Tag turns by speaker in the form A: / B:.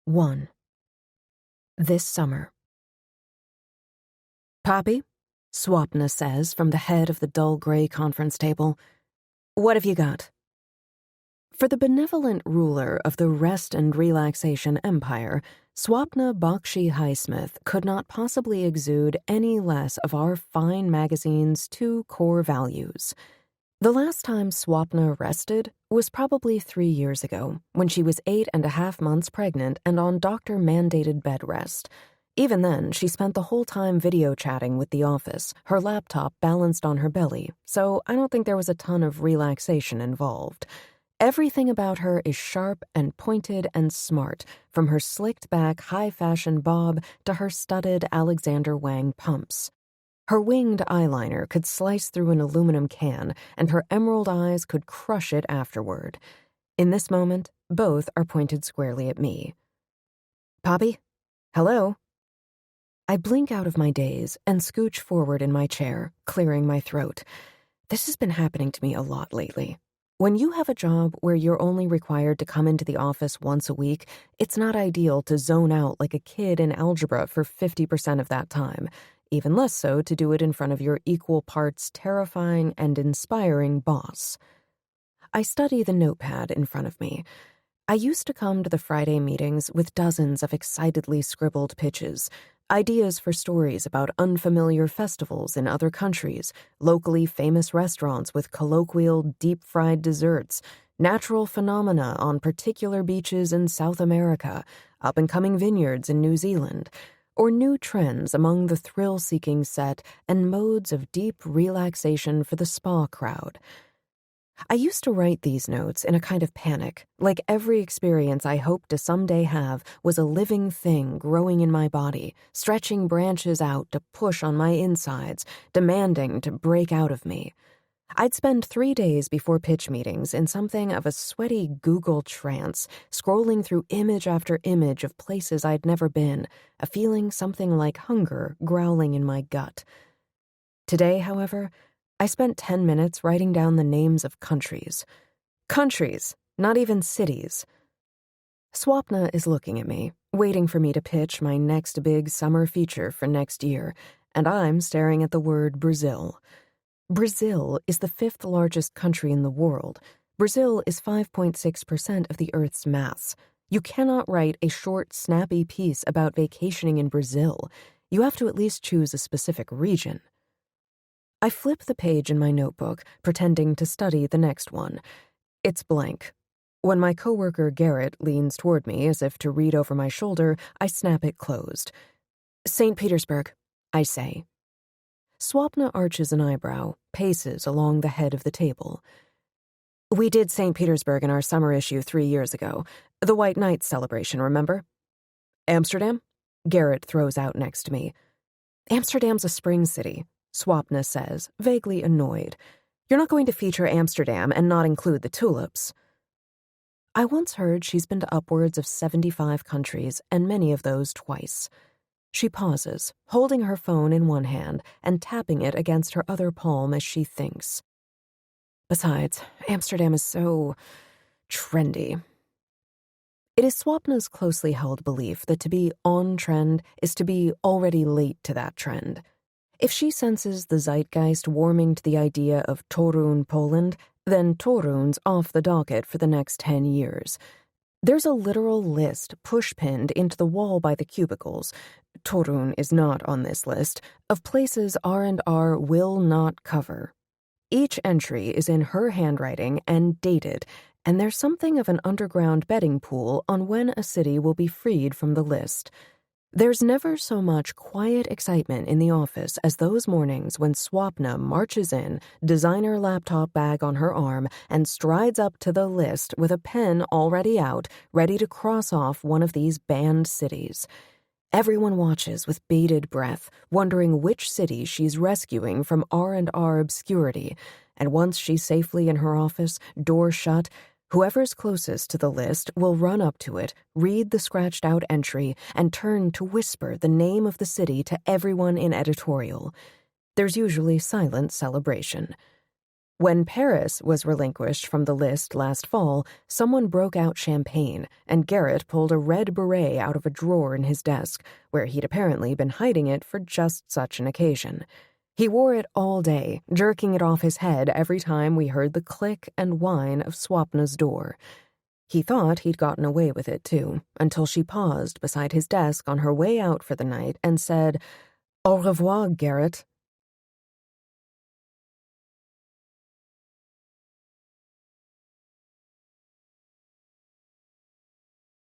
A: 1. This summer. "Poppy," Swapna says from the head of the dull gray conference table, "what have you got?" For the benevolent ruler of the rest and relaxation empire, Swapna Bakshi Highsmith could not possibly exude any less of our fine magazine's two core values. The last time Swapna rested was probably 3 years ago, when she was 8.5 months pregnant and on doctor-mandated bed rest. Even then, she spent the whole time video chatting with the office, her laptop balanced on her belly, so I don't think there was a ton of relaxation involved. Everything about her is sharp and pointed and smart, from her slicked-back high-fashion bob to her studded Alexander Wang pumps. Her winged eyeliner could slice through an aluminum can, and her emerald eyes could crush it afterward. In this moment, both are pointed squarely at me. "Poppy? Hello?" I blink out of my daze and scooch forward in my chair, clearing my throat. This has been happening to me a lot lately. When you have a job where you're only required to come into the office once a week, it's not ideal to zone out like a kid in algebra for 50% of that time, even less so to do it in front of your equal parts terrifying and inspiring boss. I study the notepad in front of me. I used to come to the Friday meetings with dozens of excitedly scribbled pitches, ideas for stories about unfamiliar festivals in other countries, locally famous restaurants with colloquial deep-fried desserts, natural phenomena on particular beaches in South America, up-and-coming vineyards in New Zealand, or new trends among the thrill-seeking set and modes of deep relaxation for the spa crowd. I used to write these notes in a kind of panic, like every experience I hoped to someday have was a living thing growing in my body, stretching branches out to push on my insides, demanding to break out of me. I'd spend 3 days before pitch meetings in something of a sweaty Google trance, scrolling through image after image of places I'd never been, a feeling something like hunger growling in my gut. Today, however, I spent 10 minutes writing down the names of countries. Countries, not even cities. Swapna is looking at me, waiting for me to pitch my next big summer feature for next year, and I'm staring at the word Brazil. Brazil is the 5th largest country in the world. Brazil is 5.6% of the Earth's mass. You cannot write a short, snappy piece about vacationing in Brazil. You have to at least choose a specific region. I flip the page in my notebook, pretending to study the next one. It's blank. When my coworker Garrett leans toward me as if to read over my shoulder, I snap it closed. "St. Petersburg," I say. Swapna arches an eyebrow, paces along the head of the table. "We did St. Petersburg in our summer issue 3 years ago. The White Night celebration, remember?" "Amsterdam?" Garrett throws out next to me. "Amsterdam's a spring city," Swapna says, vaguely annoyed. "You're not going to feature Amsterdam and not include the tulips." I once heard she's been to upwards of 75 countries, and many of those twice. She pauses, holding her phone in one hand and tapping it against her other palm as she thinks. "Besides, Amsterdam is so trendy." It is Swapna's closely held belief that to be on trend is to be already late to that trend. If she senses the zeitgeist warming to the idea of Torun, Poland, then Torun's off the docket for the next 10 years. There's a literal list push-pinned into the wall by the cubicles. Torun is not on this list, of places R&R will not cover. Each entry is in her handwriting and dated, and there's something of an underground betting pool on when a city will be freed from the list. There's never so much quiet excitement in the office as those mornings when Swapna marches in, designer laptop bag on her arm, and strides up to the list with a pen already out, ready to cross off one of these banned cities. Everyone watches with bated breath, wondering which city she's rescuing from R&R obscurity, and once she's safely in her office, door shut, whoever's closest to the list will run up to it, read the scratched-out entry, and turn to whisper the name of the city to everyone in editorial. There's usually silent celebration. When Paris was relinquished from the list last fall, someone broke out champagne, and Garrett pulled a red beret out of a drawer in his desk, where he'd apparently been hiding it for just such an occasion. He wore it all day, jerking it off his head every time we heard the click and whine of Swapna's door. He thought he'd gotten away with it, too, until she paused beside his desk on her way out for the night and said, "Au revoir, Garrett,"